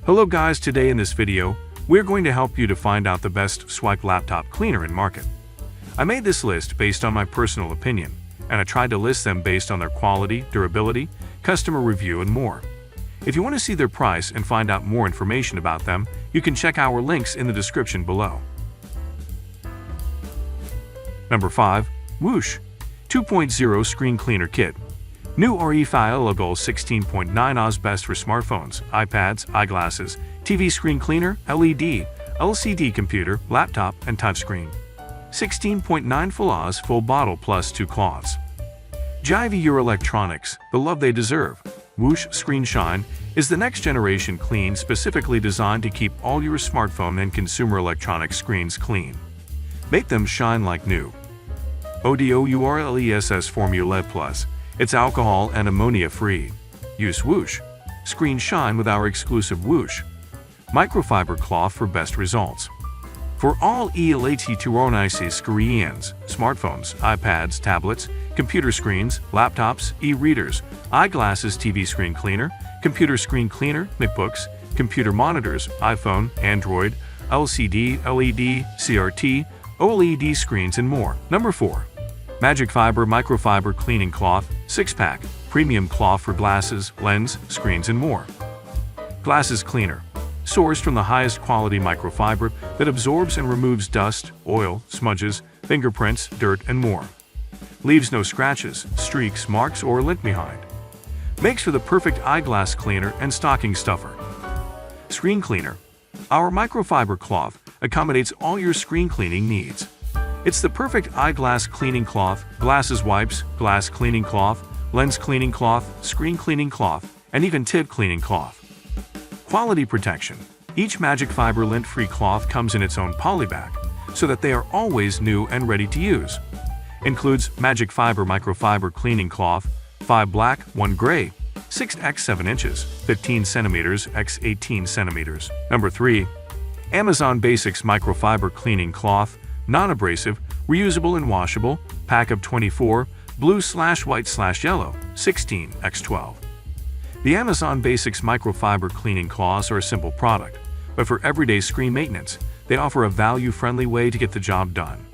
Hello guys, today in this video, we're going to help you to find out the best swipe laptop cleaner in market. I made this list based on my personal opinion, and I tried to list them based on their quality, durability, customer review, and more. If you want to see their price and find out more information about them, you can check our links in the description below. Number 5. Whoosh 2.0 Screen Cleaner Kit. New REFILLABLE 16.9 Oz best for smartphones, iPads, eyeglasses, TV screen cleaner, LED, LCD computer, laptop, and touchscreen. 16.9 full Oz full bottle plus 2 cloths. Jive your electronics, the love they deserve. Whoosh Screen Shine is the next generation clean specifically designed to keep all your smartphone and consumer electronic screens clean. Make them shine like new. ODOURLESS Formula Plus. It's alcohol and ammonia free. Use Whoosh Screen Shine with our exclusive Whoosh Microfiber cloth for best results. For all electronic screens, smartphones, iPads, tablets, computer screens, laptops, e-readers, eyeglasses, TV screen cleaner, computer screen cleaner, MacBooks, computer monitors, iPhone, Android, LCD, LED, CRT, OLED screens, and more. Number 4. Microfiber Microfiber Cleaning Cloth 6-pack, premium cloth for glasses, lens, screens, and more. Glasses Cleaner. Sourced from the highest quality microfiber that absorbs and removes dust, oil, smudges, fingerprints, dirt, and more. Leaves no scratches, streaks, marks, or lint behind. Makes for the perfect eyeglass cleaner and stocking stuffer. Screen Cleaner. Our microfiber cloth accommodates all your screen cleaning needs. It's the perfect eyeglass cleaning cloth, glasses wipes, glass cleaning cloth, lens cleaning cloth, screen cleaning cloth, and even tip cleaning cloth. Quality protection. Each Microfiber lint-free cloth comes in its own polybag, so that they are always new and ready to use. Includes Microfiber Microfiber Cleaning Cloth, 5 black, 1 gray, 6 × 7 inches, 15 centimeters × 18 centimeters. Number 3. Amazon Basics Microfiber Cleaning Cloth, non-abrasive, reusable and washable, pack of 24, blue/white/yellow, 16 × 12. The Amazon Basics Microfiber Cleaning Cloths are a simple product, but for everyday screen maintenance, they offer a value-friendly way to get the job done.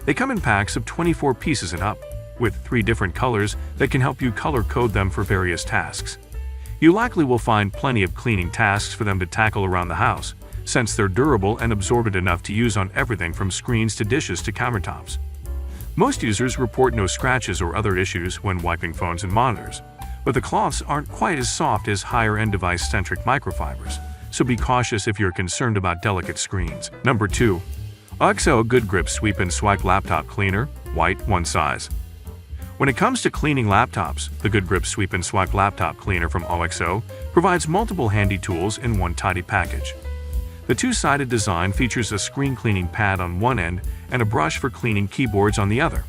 They come in packs of 24 pieces and up, with 3 different colors that can help you color code them for various tasks. You likely will find plenty of cleaning tasks for them to tackle around the house, since they're durable and absorbent enough to use on everything from screens to dishes to countertops. Most users report no scratches or other issues when wiping phones and monitors, but the cloths aren't quite as soft as higher-end device-centric microfibers, so be cautious if you're concerned about delicate screens. Number 2. OXO Good Grip Sweep and Swipe Laptop Cleaner, white, 1 size. When it comes to cleaning laptops, the Good Grip Sweep and Swipe Laptop Cleaner from OXO provides multiple handy tools in one tidy package. The 2-sided design features a screen cleaning pad on one end and a brush for cleaning keyboards on the other.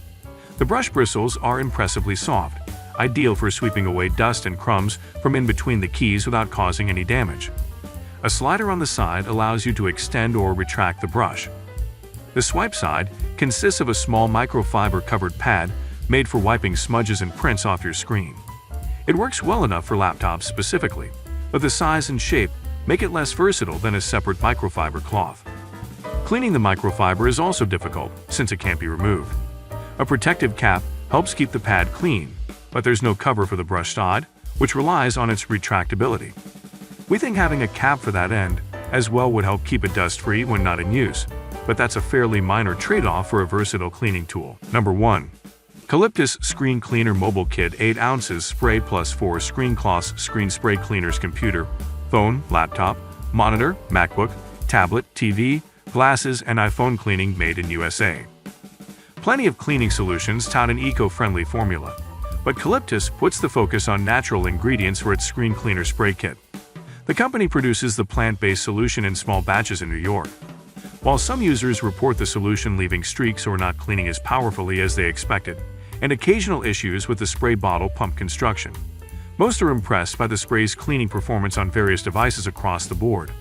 The brush bristles are impressively soft, ideal for sweeping away dust and crumbs from in between the keys without causing any damage. A slider on the side allows you to extend or retract the brush. The swipe side consists of a small microfiber-covered pad made for wiping smudges and prints off your screen. It works well enough for laptops specifically, but the size and shape make it less versatile than a separate microfiber cloth. Cleaning the microfiber is also difficult, since it can't be removed. A protective cap helps keep the pad clean, but there's no cover for the brush side, which relies on its retractability. We think having a cap for that end as well would help keep it dust-free when not in use, but that's a fairly minor trade-off for a versatile cleaning tool. Number 1. Calyptus Screen Cleaner Mobile Kit 8 ounces Spray plus 4 Screen Cloths Screen Spray Cleaners Computer, phone, laptop, monitor, MacBook, tablet, TV, glasses, and iPhone cleaning made in USA. Plenty of cleaning solutions tout an eco-friendly formula, but Calyptus puts the focus on natural ingredients for its screen cleaner spray kit. The company produces the plant-based solution in small batches in New York. While some users report the solution leaving streaks or not cleaning as powerfully as they expected, and occasional issues with the spray bottle pump construction, most are impressed by the spray's cleaning performance on various devices across the board.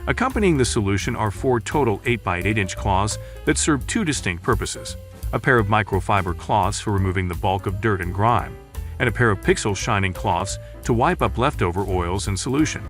Accompanying the solution are 4 total 8x8-inch cloths that serve 2 distinct purposes: a pair of microfiber cloths for removing the bulk of dirt and grime, and a pair of pixel shining cloths to wipe up leftover oils and solution.